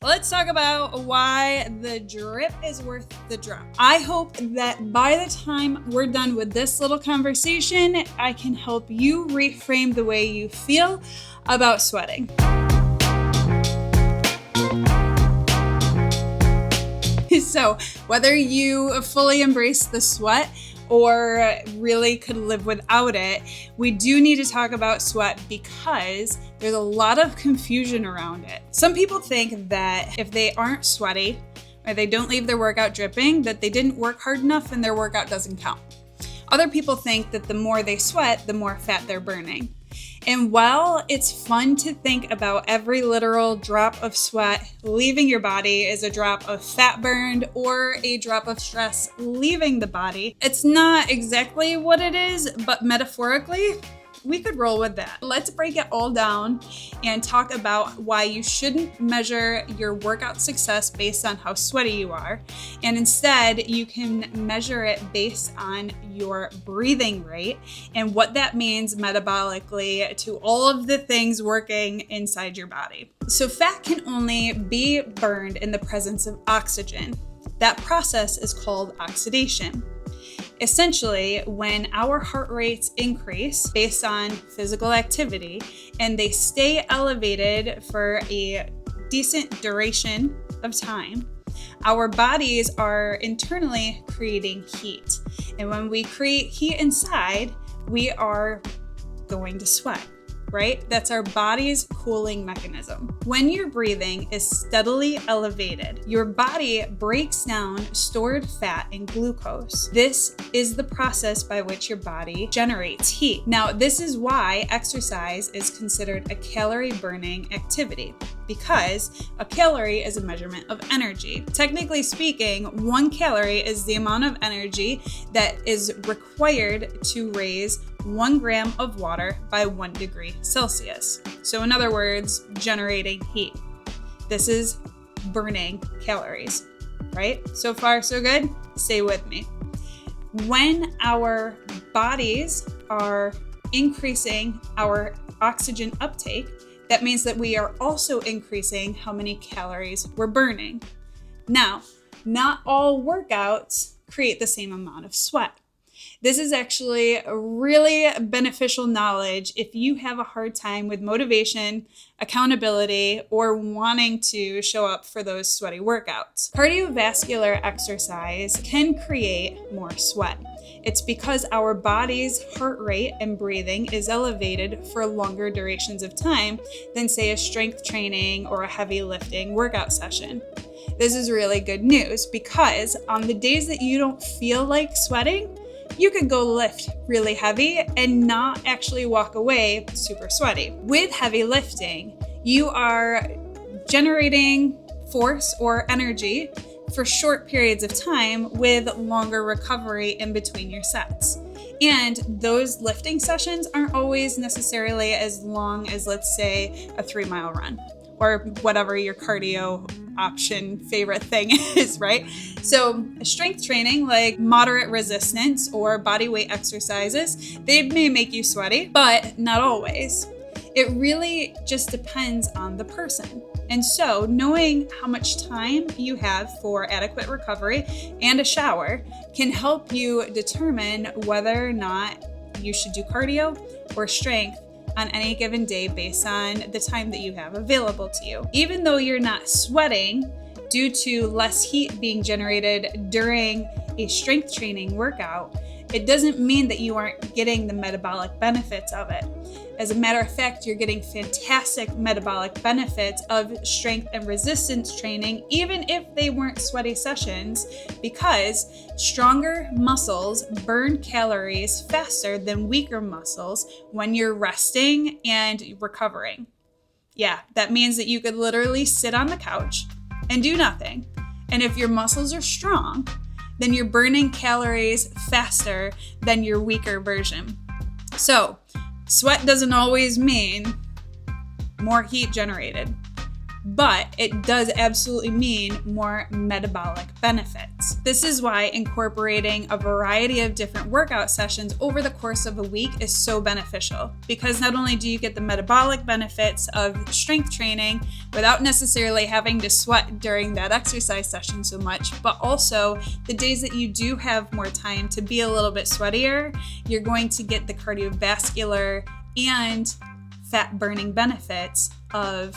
Let's talk about why the drip is worth the drop. I hope that by the time we're done with this little conversation, I can help you reframe the way you feel about sweating. So, whether you fully embrace the sweat or really could live without it, we do need to talk about sweat because there's a lot of confusion around it. Some people think that if they aren't sweaty or they don't leave their workout dripping, that they didn't work hard enough and their workout doesn't count. Other people think that the more they sweat, the more fat they're burning. And while it's fun to think about every literal drop of sweat leaving your body is a drop of fat burned or a drop of stress leaving the body, it's not exactly what it is, but metaphorically, we could roll with that. Let's break it all down and talk about why you shouldn't measure your workout success based on how sweaty you are. And instead, you can measure it based on your breathing rate and what that means metabolically to all of the things working inside your body. So fat can only be burned in the presence of oxygen. That process is called oxidation. Essentially, when our heart rates increase based on physical activity and they stay elevated for a decent duration of time, our bodies are internally creating heat. And when we create heat inside, we are going to sweat, right? That's our body's cooling mechanism. When your breathing is steadily elevated, your body breaks down stored fat and glucose. This is the process by which your body generates heat. Now, this is why exercise is considered a calorie burning activity, because a calorie is a measurement of energy. Technically speaking, 1 calorie is the amount of energy that is required to raise 1 gram of water by 1 degree Celsius. So in other words, generating heat. This is burning calories, right? So far, so good? Stay with me. When our bodies are increasing our oxygen uptake, that means that we are also increasing how many calories we're burning. Now, not all workouts create the same amount of sweat. This is actually a really beneficial knowledge if you have a hard time with motivation, accountability, or wanting to show up for those sweaty workouts. Cardiovascular exercise can create more sweat. It's because our body's heart rate and breathing is elevated for longer durations of time than, say, a strength training or a heavy lifting workout session. This is really good news because on the days that you don't feel like sweating, you could go lift really heavy and not actually walk away super sweaty. With heavy lifting, you are generating force or energy for short periods of time with longer recovery in between your sets. And those lifting sessions aren't always necessarily as long as, let's say, a 3-mile run or whatever your cardio option favorite thing is, right? So strength training, like moderate resistance or body weight exercises, they may make you sweaty, but not always. It really just depends on the person. And so knowing how much time you have for adequate recovery and a shower can help you determine whether or not you should do cardio or strength on any given day based on the time that you have available to you. Even though you're not sweating due to less heat being generated during a strength training workout, it doesn't mean that you aren't getting the metabolic benefits of it. As a matter of fact, you're getting fantastic metabolic benefits of strength and resistance training, even if they weren't sweaty sessions, because stronger muscles burn calories faster than weaker muscles when you're resting and recovering. Yeah, that means that you could literally sit on the couch and do nothing. And if your muscles are strong, then you're burning calories faster than your weaker version. So, sweat doesn't always mean more heat generated. but it does absolutely mean more metabolic benefits. This is why incorporating a variety of different workout sessions over the course of a week is so beneficial, because not only do you get the metabolic benefits of strength training without necessarily having to sweat during that exercise session so much, but also the days that you do have more time to be a little bit sweatier, you're going to get the cardiovascular and fat burning benefits of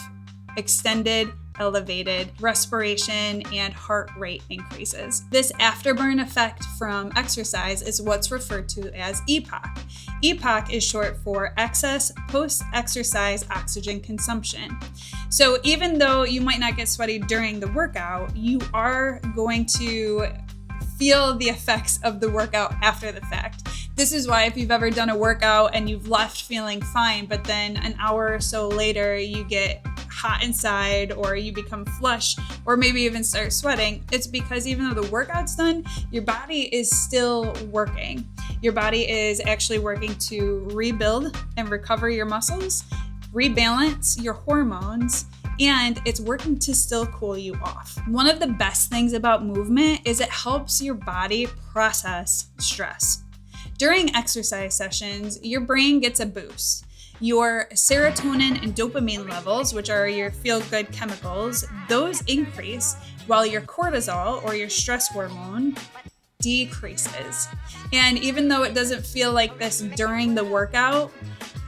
extended, elevated respiration and heart rate increases. This afterburn effect from exercise is what's referred to as EPOC. EPOC is short for excess post-exercise oxygen consumption. So even though you might not get sweaty during the workout, you are going to feel the effects of the workout after the fact. This is why if you've ever done a workout and you've left feeling fine, but then an hour or so later you get hot inside or you become flush or maybe even start sweating, it's because even though the workout's done, your body is still working. Your body is actually working to rebuild and recover your muscles, rebalance your hormones, and it's working to still cool you off. One of the best things about movement is it helps your body process stress. During exercise sessions, your brain gets a boost. Your serotonin and dopamine levels, which are your feel-good chemicals, those increase while your cortisol, or your stress hormone, decreases. And even though it doesn't feel like this during the workout,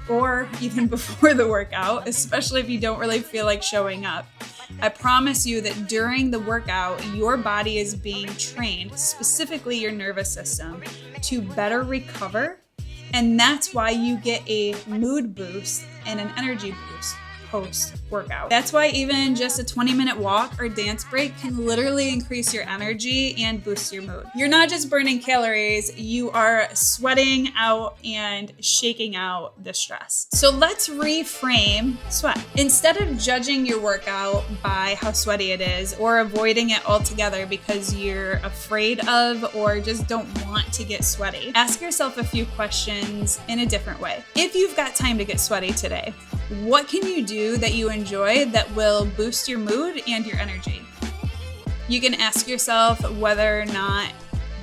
or even before the workout, especially if you don't really feel like showing up, I promise you that during the workout, your body is being trained, specifically your nervous system, to better recover. And that's why you get a mood boost and an energy boost post-workout. That's why even just a 20-minute walk or dance break can literally increase your energy and boost your mood. You're not just burning calories, you are sweating out and shaking out the stress. So let's reframe sweat. Instead of judging your workout by how sweaty it is or avoiding it altogether because you're afraid of or just don't want to get sweaty, ask yourself a few questions in a different way. If you've got time to get sweaty today, what can you do that you enjoy that will boost your mood and your energy? You can ask yourself whether or not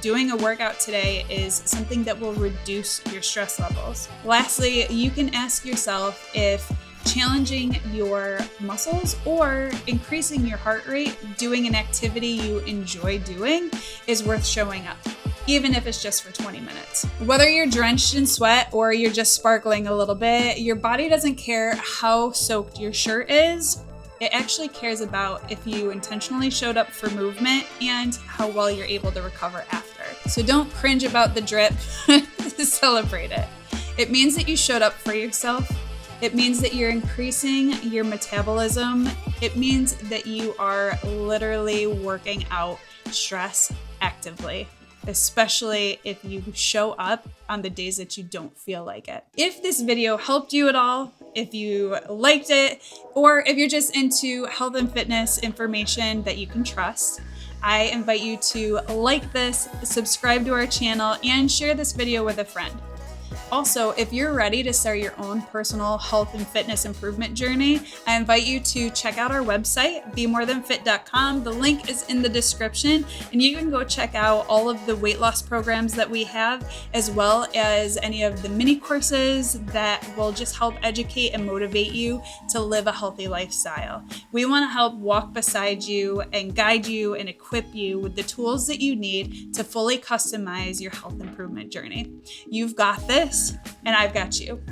doing a workout today is something that will reduce your stress levels. Lastly, you can ask yourself if challenging your muscles or increasing your heart rate doing an activity you enjoy doing is worth showing up, even if it's just for 20 minutes. Whether you're drenched in sweat or you're just sparkling a little bit, your body doesn't care how soaked your shirt is. It actually cares about if you intentionally showed up for movement and how well you're able to recover after. So don't cringe about the drip, celebrate it. It means that you showed up for yourself. It means that you're increasing your metabolism. It means that you are literally working out stress actively, especially if you show up on the days that you don't feel like it. If this video helped you at all, if you liked it, or if you're just into health and fitness information that you can trust, I invite you to like this, subscribe to our channel, and share this video with a friend. Also, if you're ready to start your own personal health and fitness improvement journey, I invite you to check out our website, bemorethanfit.com. The link is in the description, and you can go check out all of the weight loss programs that we have, as well as any of the mini courses that will just help educate and motivate you to live a healthy lifestyle. We want to help walk beside you and guide you and equip you with the tools that you need to fully customize your health improvement journey. You've got this, and I've got you.